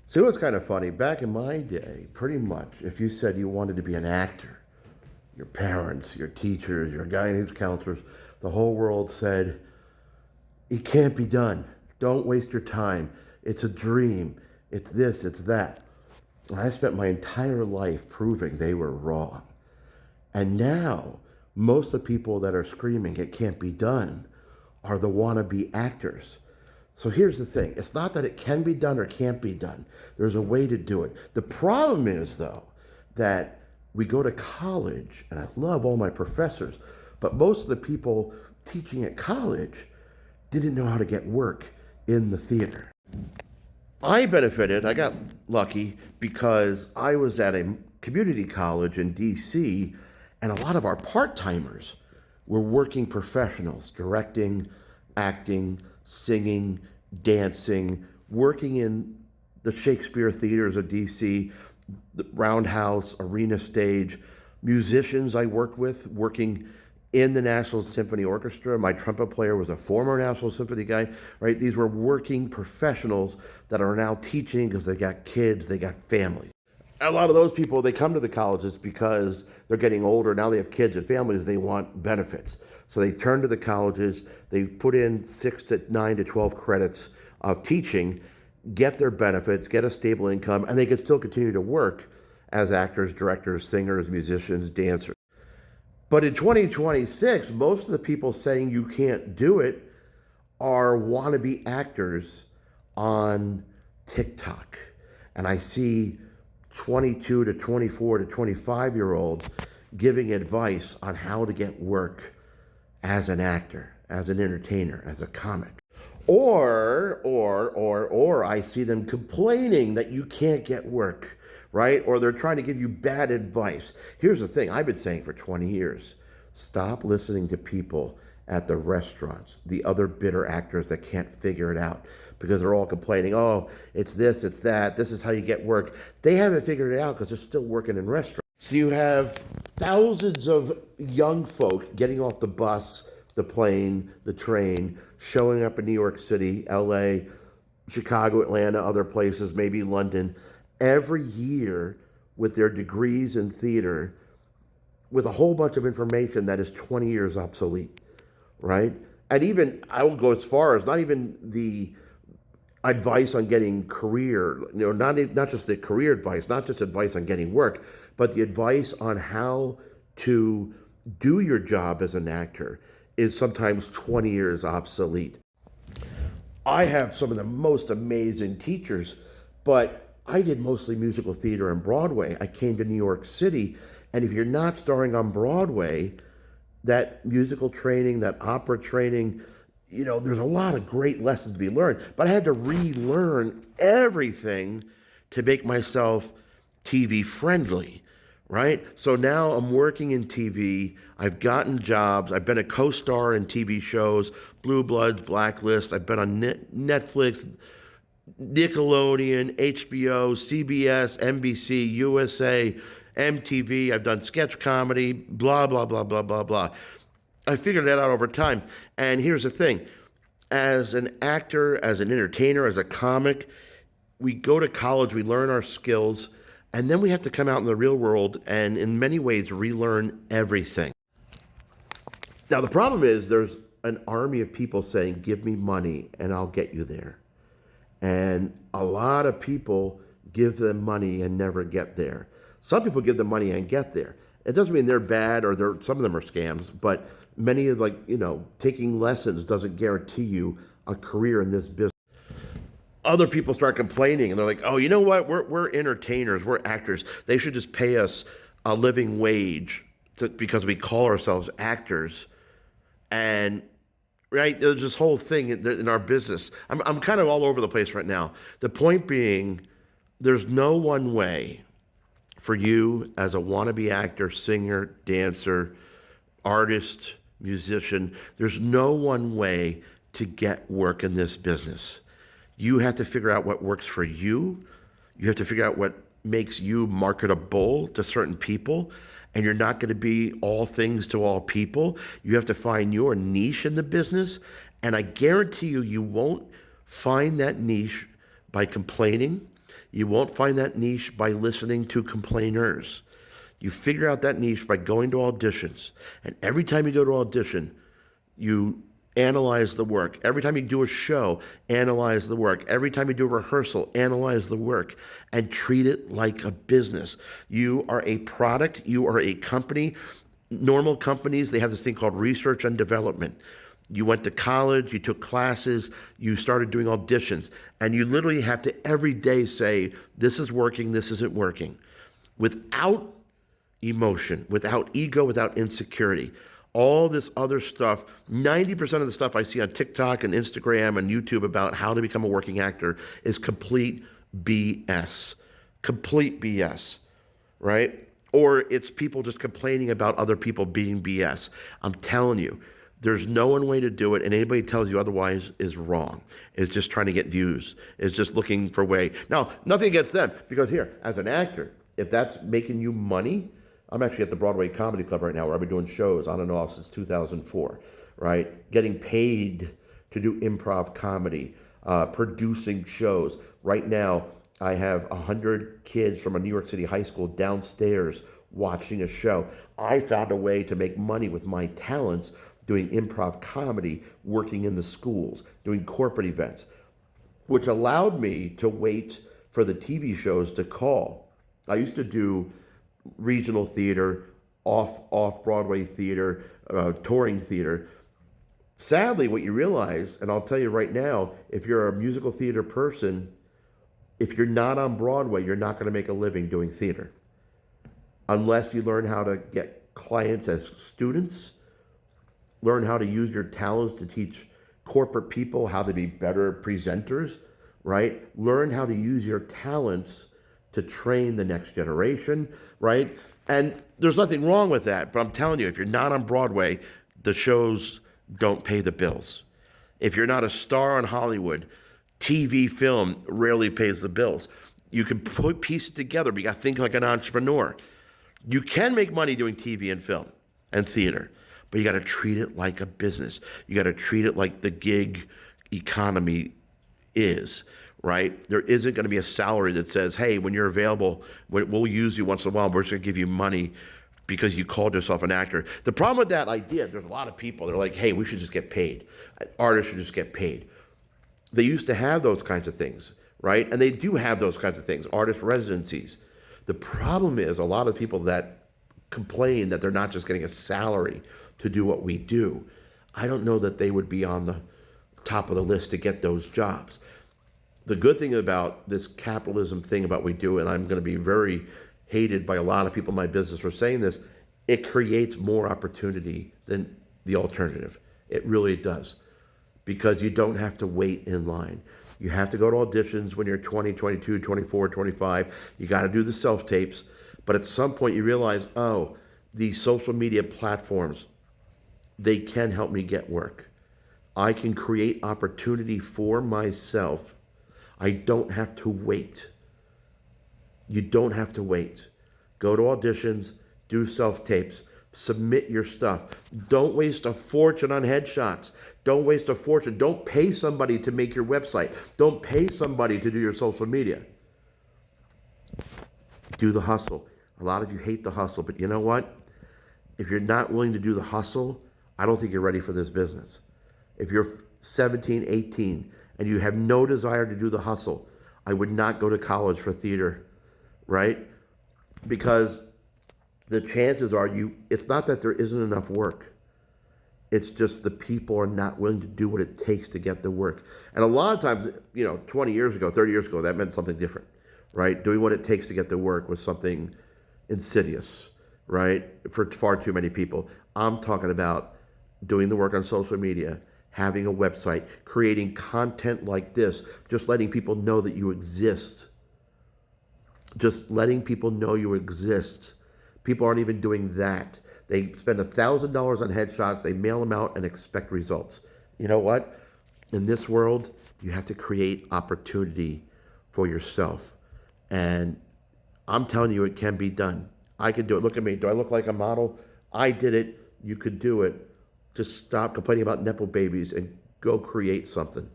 So it was kind of funny. Back in my day, pretty much, if you said you wanted to be an actor, your parents, your teachers, your guidance counselors, the whole world said, it can't be done. Don't waste your time. It's a dream. It's this, it's that. And I spent my entire life proving they were wrong. And now, most of the people that are screaming it can't be done are the wannabe actors. So here's the thing, it's not that it can be done or can't be done. There's a way to do it. The problem is, though, that we go to college, and I love all my professors, but most of the people teaching at college didn't know how to get work in the theater. I benefited, I got lucky because I was at a community college in DC, and a lot of our part timers were working professionals, directing, acting, singing, dancing, working in the Shakespeare theaters of DC, the Roundhouse, Arena Stage, musicians I worked with, working in the National Symphony Orchestra. My trumpet player was a former National Symphony guy, right? These were working professionals that are now teaching because they got kids, they got families. A lot of those people, they come to the colleges because they're getting older. Now they have kids and families, they want benefits. So they turn to the colleges, they put in 6 to 9 to 12 credits of teaching, get their benefits, get a stable income, and they can still continue to work as actors, directors, singers, musicians, dancers. But in 2026, most of the people saying you can't do it are wannabe actors on TikTok. And I see 22 to 24 to 25-year-olds giving advice on how to get work as an actor, as an entertainer, as a comic. Or I see them complaining that you can't get work, right? Or they're trying to give you bad advice. Here's the thing I've been saying for 20 years. Stop listening to people at the restaurants, the other bitter actors that can't figure it out because they're all complaining, oh, it's this, it's that, this is how you get work. They haven't figured it out because they're still working in restaurants. So you have thousands of young folk getting off the bus, the plane, the train, showing up in New York City, LA, Chicago, Atlanta, other places, maybe London, every year with their degrees in theater with a whole bunch of information that is 20 years obsolete, right? And even, I will go as far as not even the advice on getting career, not just the career advice, not just advice on getting work, but the advice on how to do your job as an actor is sometimes 20 years obsolete. I have some of the most amazing teachers, but I did mostly musical theater and Broadway. I came to New York City, and if you're not starring on Broadway, that musical training, that opera training, there's a lot of great lessons to be learned, but I had to relearn everything to make myself TV friendly, right? So now I'm working in TV. I've gotten jobs. I've been a co-star in TV shows, Blue Bloods, Blacklist. I've been on Netflix, Nickelodeon, HBO, CBS, NBC, USA, MTV. I've done sketch comedy, blah, blah, blah, blah, blah, blah. I figured that out over time. And here's the thing. As an actor, as an entertainer, as a comic, we go to college, we learn our skills, and then we have to come out in the real world and in many ways relearn everything. Now, the problem is there's an army of people saying, give me money and I'll get you there. And a lot of people give them money and never get there. Some people give them money and get there. It doesn't mean they're bad or some of them are scams, but many of taking lessons doesn't guarantee you a career in this business. Other people start complaining and they're like, oh, you know what? We're entertainers, we're actors. They should just pay us a living wage because we call ourselves actors. And right, there's this whole thing in our business. I'm kind of all over the place right now. The point being, there's no one way for you as a wannabe actor, singer, dancer, artist, musician. There's no one way to get work in this business. You have to figure out what works for you. You have to figure out what makes you marketable to certain people. And you're not going to be all things to all people. You have to find your niche in the business. And I guarantee you, you won't find that niche by complaining. You won't find that niche by listening to complainers. You figure out that niche by going to auditions. And every time you go to audition, you analyze the work. Every time you do a show, analyze the work. Every time you do a rehearsal, analyze the work and treat it like a business. You are a product, you are a company. Normal companies, they have this thing called research and development. You went to college, you took classes, you started doing auditions, and you literally have to every day say, this is working, this isn't working. Without emotion, without ego, without insecurity. All this other stuff, 90% of the stuff I see on TikTok and Instagram and YouTube about how to become a working actor is complete BS. Complete BS, right? Or it's people just complaining about other people being BS. I'm telling you, there's no one way to do it, and anybody tells you otherwise is wrong. Is just trying to get views. Is just looking for a way. Now, nothing against them, because here, as an actor, if that's making you money, I'm actually at the Broadway Comedy Club right now where I've been doing shows on and off since 2004, right? Getting paid to do improv comedy, producing shows. Right now, I have 100 kids from a New York City high school downstairs watching a show. I found a way to make money with my talents doing improv comedy, working in the schools, doing corporate events, which allowed me to wait for the TV shows to call. I used to do regional theater, off Broadway theater, touring theater. Sadly, what you realize, and I'll tell you right now, if you're a musical theater person, if you're not on Broadway, you're not going to make a living doing theater. Unless you learn how to get clients as students, learn how to use your talents to teach corporate people how to be better presenters, right? Learn how to use your talents to train the next generation, right? And there's nothing wrong with that, but I'm telling you, if you're not on Broadway, the shows don't pay the bills. If you're not a star in Hollywood, TV, film rarely pays the bills. You can piece it together, but you got to think like an entrepreneur. You can make money doing TV and film and theater, but you got to treat it like a business. You got to treat it like the gig economy is. Right? There isn't going to be a salary that says, hey, when you're available, we'll use you once in a while. We're just going to give you money because you called yourself an actor. The problem with that idea, there's a lot of people, they're like, hey, we should just get paid. Artists should just get paid. They used to have those kinds of things, right? And they do have those kinds of things, artist residencies. The problem is a lot of people that complain that they're not just getting a salary to do what we do. I don't know that they would be on the top of the list to get those jobs. The good thing about this capitalism thing about what we do, and I'm going to be very hated by a lot of people in my business for saying this, it creates more opportunity than the alternative. It really does. Because you don't have to wait in line. You have to go to auditions when you're 20, 22, 24, 25. You got to do the self-tapes. But at some point you realize, oh, these social media platforms, they can help me get work. I can create opportunity for myself. I don't have to wait. You don't have to wait. Go to auditions, do self-tapes, submit your stuff. Don't waste a fortune on headshots. Don't waste a fortune. Don't pay somebody to make your website. Don't pay somebody to do your social media. Do the hustle. A lot of you hate the hustle, but you know what? If you're not willing to do the hustle, I don't think you're ready for this business. If you're 17, 18, and you have no desire to do the hustle, I would not go to college for theater, right? Because the chances are it's not that there isn't enough work. It's just the people are not willing to do what it takes to get the work. And a lot of times, 20 years ago, 30 years ago, that meant something different, right? Doing what it takes to get the work was something insidious, right? For far too many people. I'm talking about doing the work on social media, having a website, creating content like this, just letting people know that you exist. Just letting people know you exist. People aren't even doing that. They spend $1,000 on headshots, they mail them out and expect results. You know what? In this world, you have to create opportunity for yourself. And I'm telling you, it can be done. I can do it. Look at me. Do I look like a model? I did it. You could do it. Just stop complaining about Nepo babies and go create something.